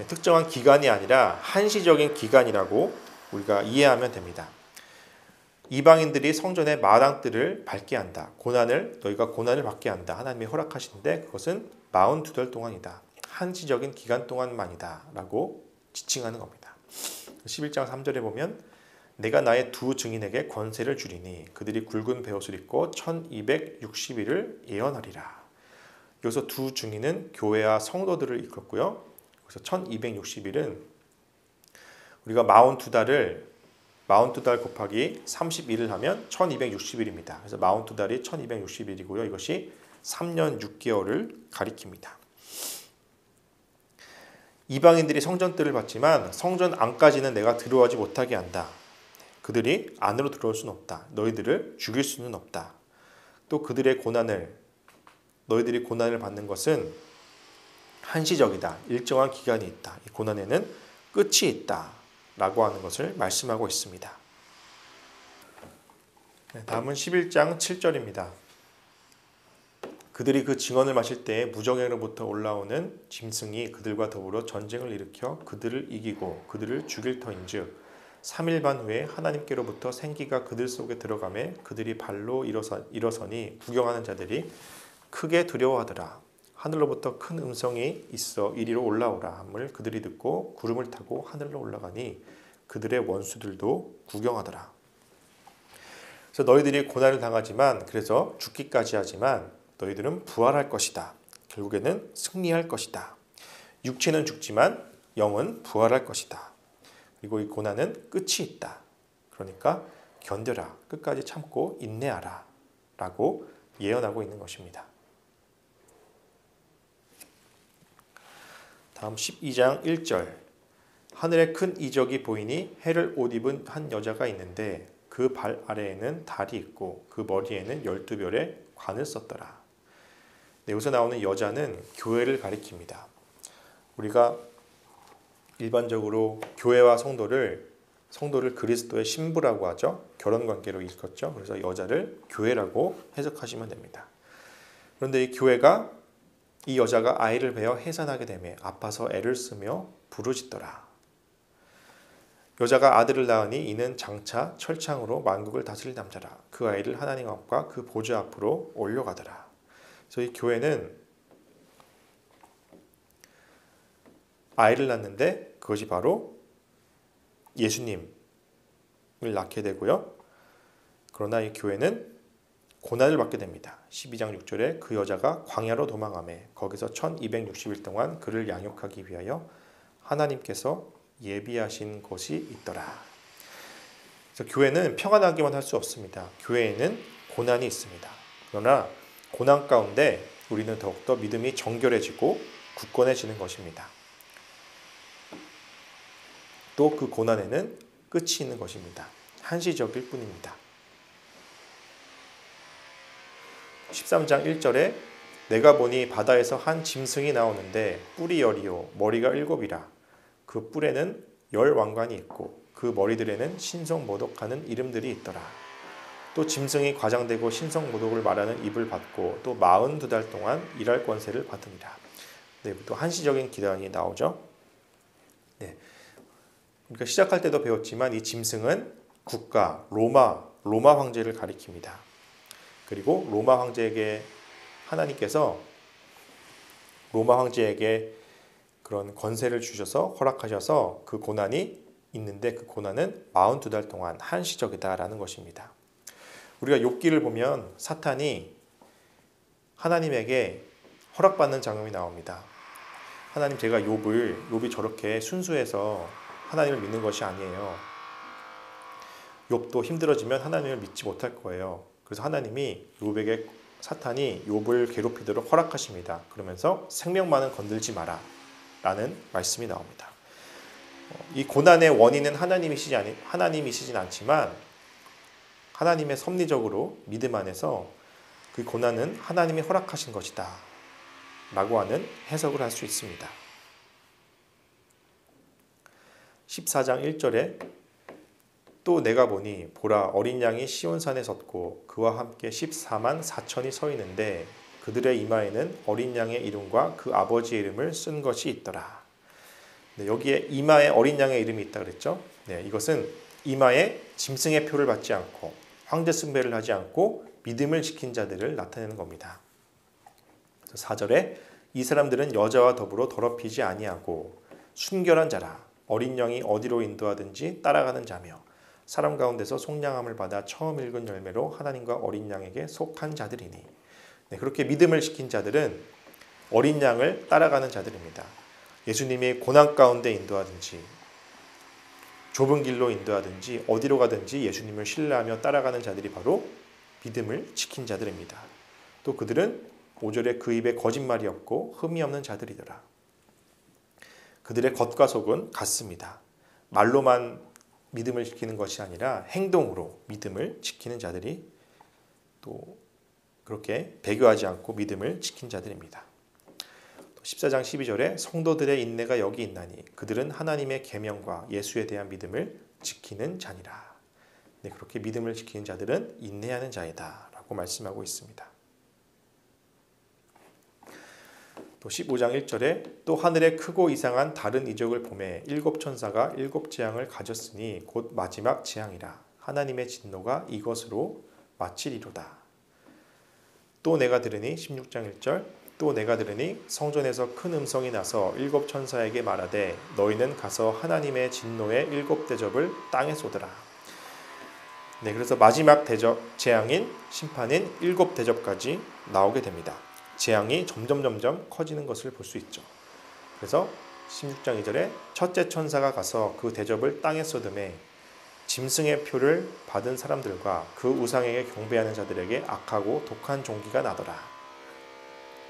특정한 기간이 아니라 한시적인 기간이라고 우리가 이해하면 됩니다. 이방인들이 성전의 마당뜰을 밟게 한다. 너희가 고난을 받게 한다. 하나님이 허락하시는데 그것은 42달 동안이다. 한시적인 기간 동안만이다. 라고 지칭하는 겁니다. 11장 3절에 보면 내가 나의 두 증인에게 권세를 주리니 그들이 굵은 베옷을 입고 1260일을 예언하리라. 여기서 두 증인은 교회와 성도들을 일컫고요. 그래서 1260일은 우리가 42달 곱하기 31을 하면 1260일입니다. 그래서 42달이 1260일이고요. 이것이 3년 6개월을 가리킵니다. 이방인들이 성전뜰을 받지만 성전 안까지는 내가 들어가지 못하게 한다. 그들이 안으로 들어올 수는 없다. 너희들을 죽일 수는 없다. 또 너희들이 고난을 받는 것은 한시적이다. 일정한 기간이 있다. 이 고난에는 끝이 있다. 라고 하는 것을 말씀하고 있습니다. 다음은 11장 7절입니다. 그들이 그 증언을 마실 때에 무정에로부터 올라오는 짐승이 그들과 더불어 전쟁을 일으켜 그들을 이기고 그들을 죽일 터인즉 3일 반 후에 하나님께로부터 생기가 그들 속에 들어가매 그들이 발로 일어서니 구경하는 자들이 크게 두려워하더라. 하늘로부터 큰 음성이 있어 이리로 올라오라 함을 그들이 듣고 구름을 타고 하늘로 올라가니 그들의 원수들도 구경하더라. 그래서 너희들이 고난을 당하지만 그래서 죽기까지 하지만 너희들은 부활할 것이다. 결국에는 승리할 것이다. 육체는 죽지만 영은 부활할 것이다. 그리고 이 고난은 끝이 있다. 그러니까 견뎌라. 끝까지 참고 인내하라. 라고 예언하고 있는 것입니다. 다음 12장 1절. 하늘에 큰 이적이 보이니 해를 옷 입은 한 여자가 있는데 그 발 아래에는 달이 있고 그 머리에는 12별의 관을 썼더라. 여기서 나오는 여자는 교회를 가리킵니다. 우리가 일반적으로 교회와 성도를 그리스도의 신부라고 하죠. 결혼관계로 일컫죠. 그래서 여자를 교회라고 해석하시면 됩니다. 그런데 이 여자가 아이를 베어 해산하게 되며 아파서 애를 쓰며 부르짖더라. 여자가 아들을 낳으니 이는 장차 철창으로 만국을 다스릴 남자라. 그 아이를 하나님 앞과 그 보좌 앞으로 올려가더라. 그래서 이 교회는 아이를 낳는데 그것이 바로 예수님을 낳게 되고요. 그러나 이 교회는 고난을 받게 됩니다. 12장 6절에 그 여자가 광야로 도망하매 거기서 1260일 동안 그를 양육하기 위하여 하나님께서 예비하신 곳이 있더라. 그래서 교회는 평안하기만 할 수 없습니다. 교회에는 고난이 있습니다. 그러나 고난 가운데 우리는 더욱더 믿음이 정결해지고 굳건해지는 것입니다. 또 그 고난에는 끝이 있는 것입니다. 한시적일 뿐입니다. 13장 1절에 내가 보니 바다에서 한 짐승이 나오는데 뿔이 10이요 머리가 7이라. 그 뿔에는 10 왕관이 있고 그 머리들에는 신성모독하는 이름들이 있더라. 또 짐승이 과장되고 신성모독을 말하는 입을 받고 또 42달 동안 일할 권세를 받으니라. 네, 또 한시적인 기단이 나오죠. 네. 그러니까 시작할 때도 배웠지만 이 짐승은 국가 로마 황제를 가리킵니다. 그리고 로마 황제에게 하나님께서 로마 황제에게 그런 권세를 주셔서 허락하셔서 그 고난이 있는데 그 고난은 42달 동안 한시적이다라는 것입니다. 우리가 욥기를 보면 사탄이 하나님에게 허락받는 장면이 나옵니다. 하나님, 제가 욥이 저렇게 순수해서 하나님을 믿는 것이 아니에요. 욥도 힘들어지면 하나님을 믿지 못할 거예요. 그래서 하나님이 사탄이 욥을 괴롭히도록 허락하십니다. 그러면서 생명만은 건들지 마라 라는 말씀이 나옵니다. 이 고난의 원인은 하나님이시진 않지만 하나님의 섭리적으로 믿음 안에서 그 고난은 하나님이 허락하신 것이다 라고 하는 해석을 할 수 있습니다. 14장 1절에 또 내가 보니 보라 어린 양이 시온산에 섰고 그와 함께 14만 4천이 서 있는데 그들의 이마에는 어린 양의 이름과 그 아버지의 이름을 쓴 것이 있더라. 네, 여기에 이마에 어린 양의 이름이 있다 그랬죠. 네, 이것은 이마에 짐승의 표를 받지 않고 황제 숭배를 하지 않고 믿음을 지킨 자들을 나타내는 겁니다. 4절에 이 사람들은 여자와 더불어 더럽히지 아니하고 순결한 자라 어린 양이 어디로 인도하든지 따라가는 자며 사람 가운데서 속량함을 받아 처음 읽은 열매로 하나님과 어린 양에게 속한 자들이니. 네, 그렇게 믿음을 지킨 자들은 어린 양을 따라가는 자들입니다. 예수님이 고난 가운데 인도하든지 좁은 길로 인도하든지 어디로 가든지 예수님을 신뢰하며 따라가는 자들이 바로 믿음을 지킨 자들입니다. 또 그들은 5절에 그 입에 거짓말이 없고 흠이 없는 자들이더라. 그들의 겉과 속은 같습니다. 말로만 믿음을 지키는 것이 아니라 행동으로 믿음을 지키는 자들이 또 그렇게 배교하지 않고 믿음을 지킨 자들입니다. 14장 12절에 성도들의 인내가 여기 있나니 그들은 하나님의 계명과 예수에 대한 믿음을 지키는 자니라. 네, 그렇게 믿음을 지키는 자들은 인내하는 자이다 라고 말씀하고 있습니다. 또 15장 1절에 또 하늘에 크고 이상한 다른 이적을 보매 7 천사가 7 재앙을 가졌으니 곧 마지막 재앙이라. 하나님의 진노가 이것으로 마치리로다. 또 내가 들으니 16장 1절 또 내가 들으니 성전에서 큰 음성이 나서 7 천사에게 말하되 너희는 가서 하나님의 진노의 7 대접을 땅에 쏟으라. 네, 그래서 마지막 대접 재앙인 심판인 7 대접까지 나오게 됩니다. 재앙이 점점 커지는 것을 볼 수 있죠. 그래서 16장 2절에 첫째 천사가 가서 그 대접을 땅에 쏟음에 짐승의 표를 받은 사람들과 그 우상에게 경배하는 자들에게 악하고 독한 종기가 나더라.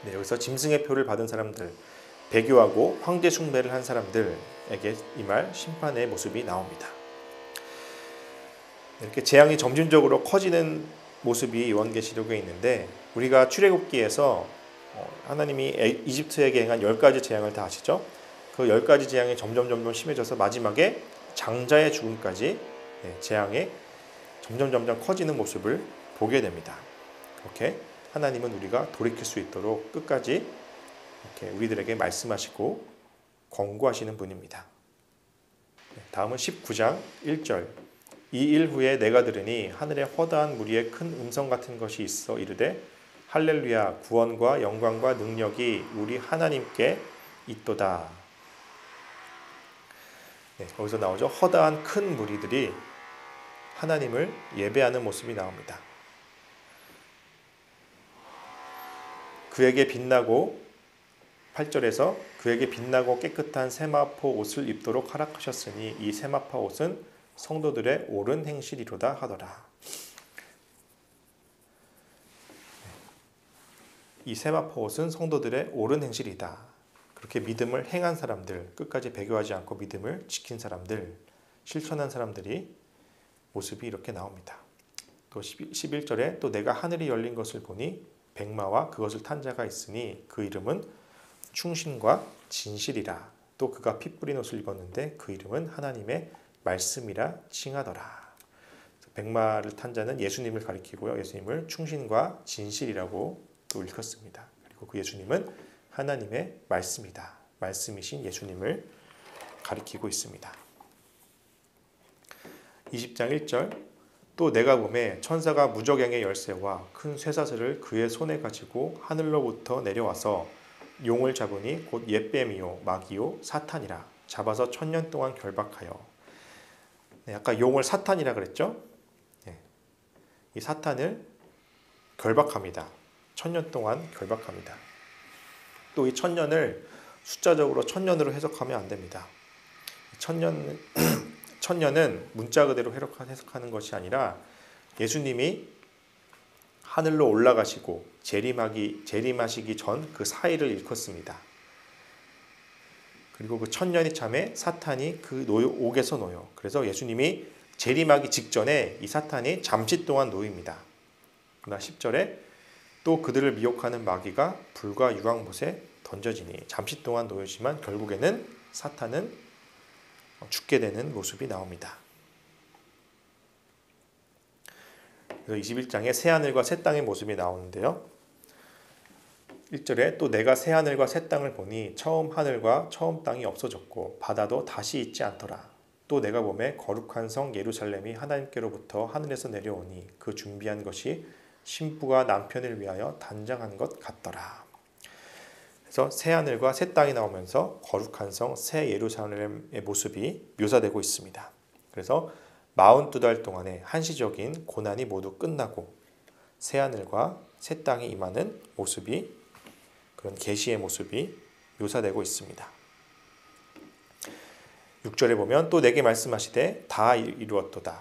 네, 여기서 짐승의 표를 받은 사람들, 배교하고 황제 숭배를 한 사람들에게 임할 심판의 모습이 나옵니다. 이렇게 재앙이 점진적으로 커지는 모습이 요한계시록에 있는데 우리가 출애굽기에서 하나님이 이집트에게 행한 10가지 재앙을 다 아시죠? 그 10가지 재앙이 점점 심해져서 마지막에 장자의 죽음까지 재앙이 점점 커지는 모습을 보게 됩니다. 그렇게 하나님은 우리가 돌이킬 수 있도록 끝까지 이렇게 우리들에게 말씀하시고 권고하시는 분입니다. 다음은 19장 1절 이 일 후에 내가 들으니 하늘에 허다한 무리의 큰 음성 같은 것이 있어 이르되 할렐루야 구원과 영광과 능력이 우리 하나님께 있도다. 네, 거기서 나오죠. 허다한 큰 무리들이 하나님을 예배하는 모습이 나옵니다. 그에게 빛나고 8절에서 그에게 빛나고 깨끗한 세마포 옷을 입도록 허락하셨으니 이 세마포 옷은 성도들의 옳은 행실이로다 하더라. 이 세마포 옷은 성도들의 옳은 행실이다. 그렇게 믿음을 행한 사람들, 끝까지 배교하지 않고 믿음을 지킨 사람들, 실천한 사람들이 모습이 이렇게 나옵니다. 또 11절에 또 내가 하늘이 열린 것을 보니 백마와 그것을 탄 자가 있으니 그 이름은 충신과 진실이라. 또 그가 피 뿌린 옷을 입었는데 그 이름은 하나님의 말씀이라 칭하더라. 백마를 탄 자는 예수님을 가리키고요. 예수님을 충신과 진실이라고 또 일컫습니다. 그리고 그 예수님은 하나님의 말씀이다. 말씀이신 예수님을 가리키고 있습니다. 20장 1절 또 내가 보매 천사가 무저갱의 열쇠와 큰 쇠사슬을 그의 손에 가지고 하늘로부터 내려와서 용을 잡으니 곧 옛뱀이요 마귀요 사탄이라. 잡아서 1000년 동안 결박하여. 네, 아까 용을 사탄이라 그랬죠? 네, 이 사탄을 결박합니다. 1000년 동안 결박합니다. 또 이 1000년을 숫자적으로 1000년으로 해석하면 안 됩니다. 1000년은 문자 그대로 해석하는 것이 아니라 예수님이 하늘로 올라가시고 재림하시기 전 그 사이를 일컫습니다. 그리고 그 1000년이 참에 사탄이 그 옥에서 놓여. 그래서 예수님이 재림하기 직전에 이 사탄이 잠시 동안 놓입니다. 그러나 10절에 또 그들을 미혹하는 마귀가 불과 유황못에 던져지니 잠시 동안 놓이지만 결국에는 사탄은 죽게 되는 모습이 나옵니다. 그래서 21장에 새하늘과 새 땅의 모습이 나오는데요. 1절에 또 내가 새하늘과 새 땅을 보니 처음 하늘과 처음 땅이 없어졌고 바다도 다시 있지 않더라. 또 내가 보매 거룩한 성 예루살렘이 하나님께로부터 하늘에서 내려오니 그 준비한 것이 신부가 남편을 위하여 단장한 것 같더라. 그래서 새하늘과 새 땅이 나오면서 거룩한 성 새 예루살렘의 모습이 묘사되고 있습니다. 그래서 42달 동안의 한시적인 고난이 모두 끝나고 새하늘과 새 땅이 임하는 모습이, 그런 계시의 모습이 묘사되고 있습니다. 6절에 보면 또 내게 말씀하시되 다 이루었도다.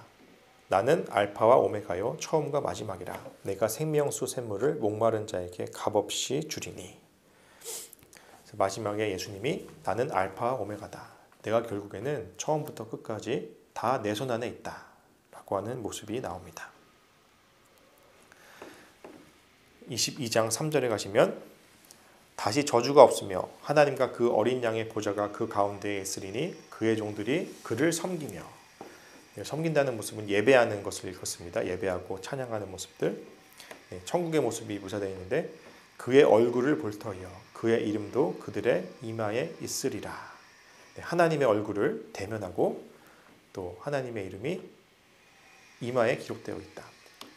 나는 알파와 오메가요 처음과 마지막이라. 내가 생명수 샘물을 목마른 자에게 값없이 주리니. 그래서 마지막에 예수님이 나는 알파와 오메가다. 내가 결국에는 처음부터 끝까지 다 내 손 안에 있다 라고 하는 모습이 나옵니다. 22장 3절에 가시면 다시 저주가 없으며 하나님과 그 어린 양의 보좌가 그 가운데에 있으리니 그의 종들이 그를 섬기며. 섬긴다는 모습은 예배하는 것을 읽었습니다. 예배하고 찬양하는 모습들, 천국의 모습이 묘사되어 있는데 그의 얼굴을 볼 터이요 그의 이름도 그들의 이마에 있으리라. 하나님의 얼굴을 대면하고 또 하나님의 이름이 이마에 기록되어 있다.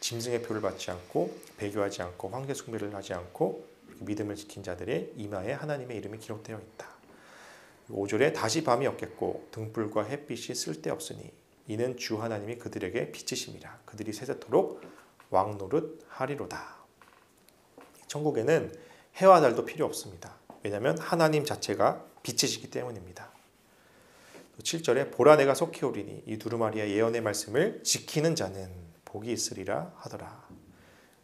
짐승의 표를 받지 않고 배교하지 않고 황제 숭배를 하지 않고 믿음을 지킨 자들의 이마에 하나님의 이름이 기록되어 있다. 5절에 다시 밤이 없겠고 등불과 햇빛이 쓸데없으니 이는 주 하나님이 그들에게 빛이심이라. 그들이 세세토록 왕노릇 하리로다. 천국에는 해와 달도 필요 없습니다. 왜냐하면 하나님 자체가 빛이시기 때문입니다. 7절에 보라 내가 속히 오리니 이 두루마리의 예언의 말씀을 지키는 자는 복이 있으리라 하더라.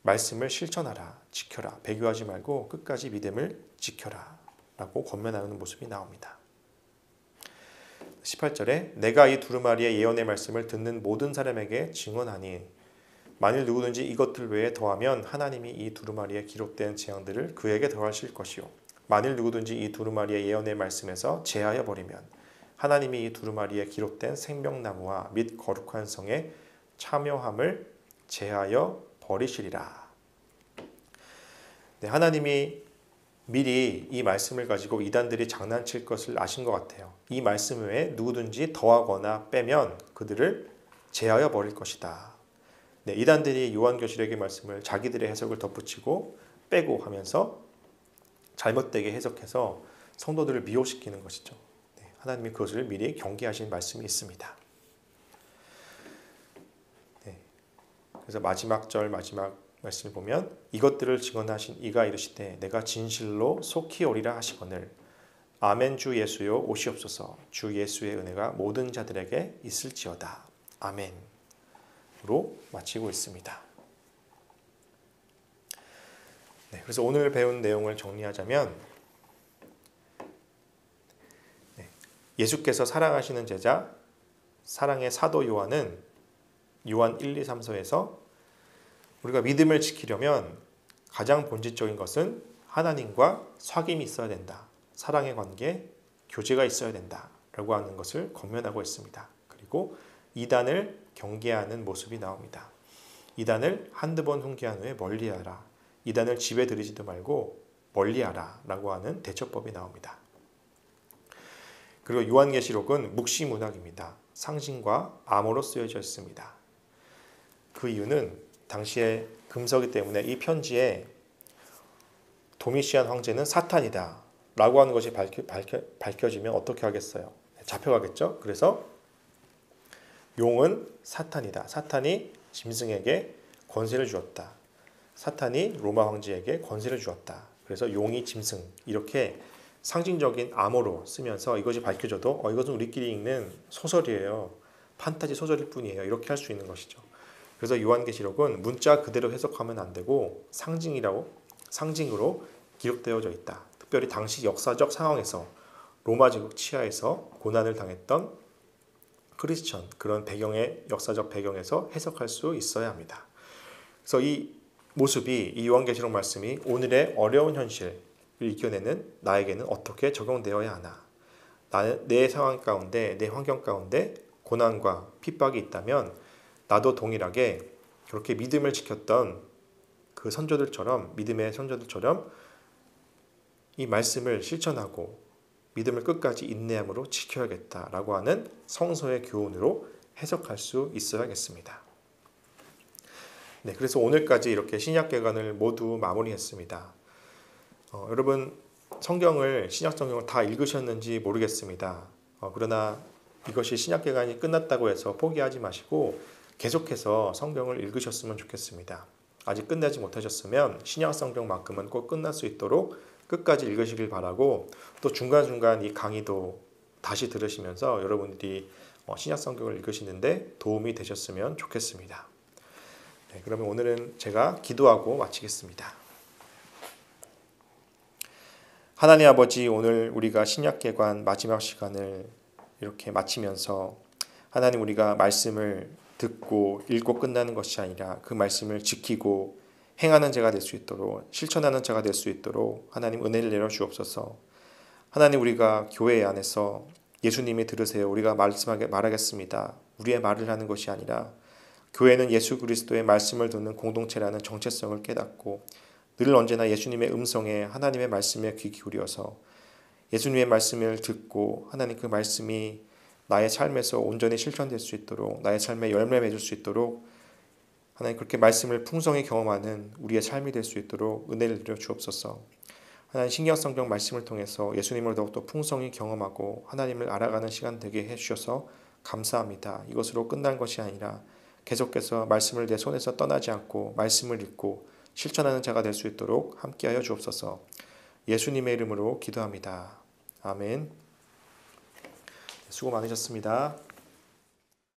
말씀을 실천하라, 지켜라. 배교하지 말고 끝까지 믿음을 지켜라 라고 권면하는 모습이 나옵니다. 18절에 내가 이 두루마리의 예언의 말씀을 듣는 모든 사람에게 증언하니 만일 누구든지 이것들 외에 더하면 하나님이 이 두루마리에 기록된 재앙들을 그에게 더하실 것이요 만일 누구든지 이 두루마리의 예언의 말씀에서 제하여 버리면 하나님이 이 두루마리에 기록된 생명나무와 및 거룩한 성의 참여함을 제하여 버리시리라. 하나님이 미리 이 말씀을 가지고 이단들이 장난칠 것을 아신 것 같아요. 이 말씀 외에 누구든지 더하거나 빼면 그들을 제하여 버릴 것이다. 이단들이 요한계시록의 말씀을 자기들의 해석을 덧붙이고 빼고 하면서 잘못되게 해석해서 성도들을 미혹시키는 것이죠. 하나님이 그것을 미리 경계하신 말씀이 있습니다. 그래서 마지막 말씀을 보면 이것들을 증언하신 이가 이르시되 내가 진실로 속히 오리라 하시거늘 아멘 주 예수여 오시옵소서. 주 예수의 은혜가 모든 자들에게 있을지어다. 아멘으로 마치고 있습니다. 그래서 오늘 배운 내용을 정리하자면 예수께서 사랑하시는 제자, 사랑의 사도 요한은 요한 1, 2, 3서에서 우리가 믿음을 지키려면 가장 본질적인 것은 하나님과 사귐이 있어야 된다. 사랑의 관계, 교제가 있어야 된다. 라고 하는 것을 권면하고 있습니다. 그리고 이단을 경계하는 모습이 나옵니다. 이단을 한두 번 훈계한 후에 멀리하라. 이단을 집에 들이지도 말고 멀리하라. 라고 하는 대처법이 나옵니다. 그리고 요한계시록은 묵시문학입니다. 상징과 암호로 쓰여져 있습니다. 그 이유는 당시에 금서기 때문에 이 편지에 도미시안 황제는 사탄이다 라고 하는 것이 밝혀지면 어떻게 하겠어요? 잡혀가겠죠? 그래서 용은 사탄이다. 사탄이 짐승에게 권세를 주었다. 사탄이 로마 황제에게 권세를 주었다. 그래서 용이 짐승, 이렇게 상징적인 암호로 쓰면서 이것이 밝혀져도 이것은 우리끼리 읽는 소설이에요. 판타지 소설일 뿐이에요. 이렇게 할 수 있는 것이죠. 그래서 요한계시록은 문자 그대로 해석하면 안 되고 상징으로 기록되어져 있다. 특별히 당시 역사적 상황에서 로마 제국 치하에서 고난을 당했던 크리스천, 그런 배경의 역사적 배경에서 해석할 수 있어야 합니다. 그래서 이 모습이, 이 요한계시록 말씀이 오늘의 어려운 현실, 이겨내는 나에게는 어떻게 적용되어야 하나? 내 상황 가운데, 내 환경 가운데 고난과 핍박이 있다면 나도 동일하게 그렇게 믿음을 지켰던 그 선조들처럼, 믿음의 선조들처럼 이 말씀을 실천하고 믿음을 끝까지 인내함으로 지켜야겠다라고 하는 성서의 교훈으로 해석할 수 있어야겠습니다. 네, 그래서 오늘까지 이렇게 신약개관을 모두 마무리했습니다. 여러분 신약 성경을 다 읽으셨는지 모르겠습니다. 그러나 이것이 신약개관이 끝났다고 해서 포기하지 마시고 계속해서 성경을 읽으셨으면 좋겠습니다. 아직 끝내지 못하셨으면 신약 성경만큼은 꼭 끝날 수 있도록 끝까지 읽으시길 바라고, 또 중간중간 이 강의도 다시 들으시면서 여러분들이 신약 성경을 읽으시는데 도움이 되셨으면 좋겠습니다. 네, 그러면 오늘은 제가 기도하고 마치겠습니다. 하나님 아버지, 오늘 우리가 신약개관 마지막 시간을 이렇게 마치면서 하나님, 우리가 말씀을 듣고 읽고 끝나는 것이 아니라 그 말씀을 지키고 행하는 자가 될 수 있도록, 실천하는 자가 될 수 있도록 하나님 은혜를 내려 주옵소서. 하나님, 우리가 교회 안에서 예수님이 들으세요, 우리가 말하겠습니다, 우리의 말을 하는 것이 아니라 교회는 예수 그리스도의 말씀을 듣는 공동체라는 정체성을 깨닫고 늘 언제나 예수님의 음성에, 하나님의 말씀에 귀 기울여서 예수님의 말씀을 듣고 하나님 그 말씀이 나의 삶에서 온전히 실천될 수 있도록, 나의 삶에 열매 맺을 수 있도록 하나님 그렇게 말씀을 풍성히 경험하는 우리의 삶이 될 수 있도록 은혜를 드려 주옵소서. 하나님, 신약 성경 말씀을 통해서 예수님을 더욱더 풍성히 경험하고 하나님을 알아가는 시간 되게 해주셔서 감사합니다. 이것으로 끝난 것이 아니라 계속해서 말씀을 내 손에서 떠나지 않고 말씀을 읽고 실천하는 자가 될 수 있도록 함께하여 주옵소서. 예수님의 이름으로 기도합니다. 아멘. 수고 많으셨습니다.